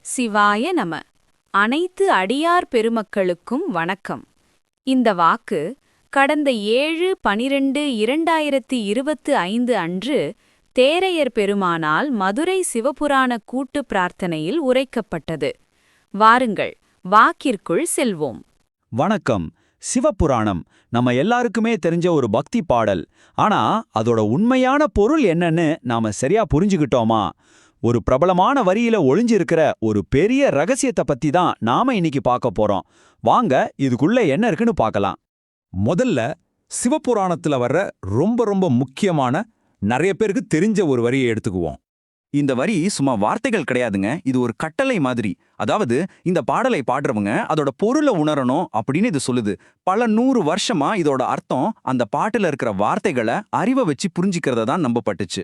சிவாய நம. அனைத்து அடியார் பெருமக்களுக்கும் வணக்கம். இந்த வாக்கு கடந்த 7/12/2025 அன்று தேரையர் பெருமானால் மதுரை சிவபுராண கூட்டு பிரார்த்தனையில் உரைக்கப்பட்டது. வாருங்கள், வாக்கிற்குள் செல்வோம். வணக்கம். சிவபுராணம் நம்ம எல்லாருக்குமே தெரிஞ்ச ஒரு பக்தி பாடல். ஆனா அதோட உண்மையான பொருள் என்னன்னு நாம சரியா புரிஞ்சுக்கிட்டோமா? ஒரு பிரபலமான வரியில ஒளிஞ்சிருக்கிற ஒரு பெரிய ரகசியத்தை பத்தி தான் நாம இன்னைக்கு பார்க்க போறோம். வாங்க இதுக்குள்ள என்ன இருக்குன்னு பார்க்கலாம். முதல்ல சிவபுராணத்துல வர்ற ரொம்ப முக்கியமான நிறைய பேருக்கு தெரிஞ்ச ஒரு வரியை எடுத்துக்குவோம். இந்த வரி சும்மா வார்த்தைகள் கிடையாதுங்க, இது ஒரு கட்டளை மாதிரி. அதாவது இந்த பாடலை பாடுறவங்க அதோட பொருளை உணரணும் அப்படின்னு இது சொல்லுது. பல 100 வருஷமா இதோட அர்த்தம் அந்த பாட்டுல இருக்கிற வார்த்தைகளை அறிவை வச்சு புரிஞ்சிக்கிறத தான் நம்பப்பட்டுச்சு.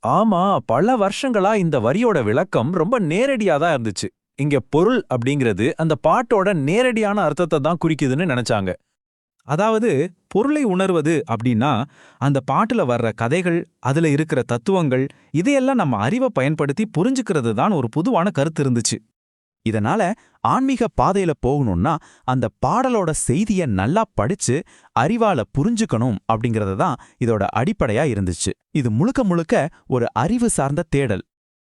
ஆமா, பல வருஷங்களா இந்த வரியோட விளக்கம் ரொம்ப நேரடியா தான் இருந்துச்சு. இங்க பொருள் அப்படிங்கிறது அந்த பாட்டோட நேரடியான அர்த்தத்தை தான் குறிக்குதுன்னு நினைச்சாங்க. அதாவது பொருளை உணர்வது அப்படின்னா அந்த பாட்டுல வர்ற கதைகள், அதுல இருக்கிற தத்துவங்கள், இதையெல்லாம் நம்ம அறிவை பயன்படுத்தி புரிஞ்சுக்கிறது தான் ஒரு பொதுவான கருத்து இருந்துச்சு. இதனால ஆன்மீக பாதையில போகணும்னா அந்த பாடலோட செய்திய நல்லா படிச்சு அறிவால புரிஞ்சுக்கணும் அப்படிங்கறது தான் இதோட அடிப்படையா இருந்துச்சு. இது முழுக்க முழுக்க ஒரு அறிவு சார்ந்த தேடல்.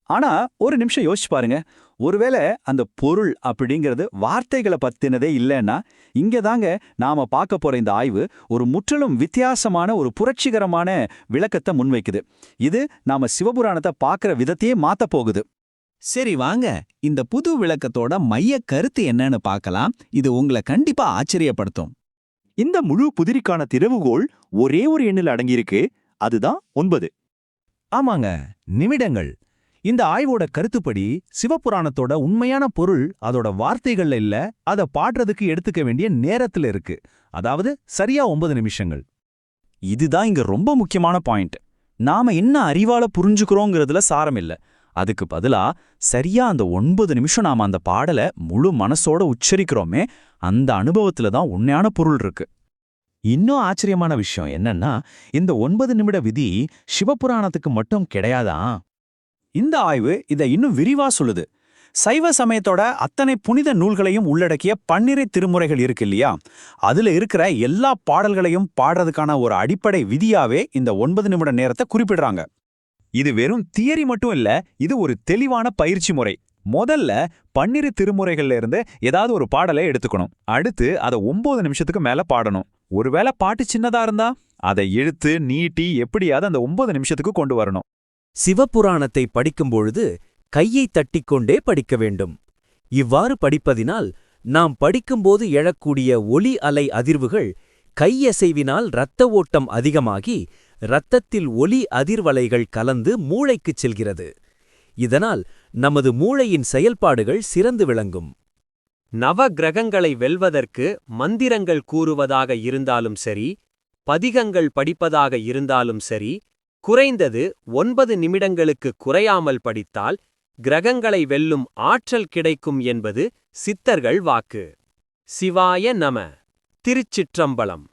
ஆனா ஒரு நிமிஷம் யோசிச்சு பாருங்க, ஒருவேளை அந்த பொருள் அப்படிங்கிறது வார்த்தைகளை பத்தினதே இல்லைன்னா, இங்கதாங்க நாம பார்க்க போற இந்த ஆய்வு ஒரு முற்றிலும் வித்தியாசமான ஒரு புரட்சிகரமான விளக்கத்தை முன்வைக்குது. இது நாம சிவபுராணத்தை பார்க்கிற விதத்தையே மாத்த போகுது. சரி வாங்க, இந்த புது விளக்கத்தோட மைய கருத்து என்னன்னு பார்க்கலாம். இது உங்களை கண்டிப்பா ஆச்சரியப்படுத்தும். இந்த முழு புதிரிக்கான திறவுகோள் ஒரே ஒரு எண்ணில் அடங்கியிருக்கு, அதுதான் 9. ஆமாங்க, நிமிடங்கள். இந்த ஆய்வோட கருத்துப்படி சிவபுராணத்தோட உண்மையான பொருள் அதோட வார்த்தைகள்ல இல்ல, அதை பாடுறதுக்கு எடுத்துக்க வேண்டிய நேரத்துல இருக்கு. அதாவது சரியா 9 நிமிஷங்கள். இதுதான் இங்க ரொம்ப முக்கியமான பாயிண்ட். நாம என்ன அறிவால புரிஞ்சுக்கிறோங்கிறதுல சாரம் இல்ல. அதுக்கு பதிலா சரியா அந்த 9 நிமிஷம் நாம அந்த பாடலை முழு மனசோட உச்சரிக்கிறோமே, அந்த அனுபவத்துல தான் உண்மையான பொருள் இருக்கு. இன்னும் ஆச்சரியமான விஷயம் என்னன்னா, இந்த 9 நிமிட விதி சிவபுராணத்துக்கு மட்டும் கிடையாதான். இந்த ஆய்வு இதை இன்னும் விரிவா சொல்லுது. சைவ சமயத்தோட அத்தனை புனித நூல்களையும் உள்ளடக்கிய 12 திருமுறைகள் இருக்கு இல்லையா, அதுல இருக்கிற எல்லா பாடல்களையும் பாடுறதுக்கான ஒரு அடிப்படை விதியாவே இந்த 9 நிமிட நேரத்தை குறிப்பிடுறாங்க. இது வெறும் தியரி மட்டும் இல்ல, இது ஒரு தெளிவான பயிற்சி முறை. முதல்ல 12 திருமுறைகள்ல இருந்து ஏதாவது ஒரு பாடலை எடுத்துக்கணும். அடுத்து அதை 9 நிமிஷத்துக்கு மேல பாடணும். ஒருவேளை பாட்டு சின்னதா இருந்தா அதை இழுத்து நீட்டி எப்படியாவது அந்த 9 நிமிஷத்துக்கு கொண்டு வரணும். சிவபுராணத்தை படிக்கும்பொழுது கையை தட்டிக்கொண்டே படிக்க வேண்டும். இவ்வாறு படிப்பதினால் நாம் படிக்கும்போது எழக்கூடிய ஒலி அலை அதிர்வுகள் கையசைவினால் இரத்த ஓட்டம் அதிகமாகி இரத்தத்தில் ஒலி அதிர்வலைகள் கலந்து மூளைக்குச் செல்கிறது. இதனால் நமது மூளையின் செயல்பாடுகள் சிறந்து விளங்கும். நவ கிரகங்களை வெல்வதற்கு மந்திரங்கள் கூறுவதாக இருந்தாலும் சரி, பதிகங்கள் படிப்பதாக இருந்தாலும் சரி, குறைந்தது 9 நிமிடங்களுக்கு குறையாமல் படித்தால் கிரகங்களை வெல்லும் ஆற்றல் கிடைக்கும் என்பது சித்தர்கள் வாக்கு. சிவாய நம. திருச்சிற்றம்பலம்.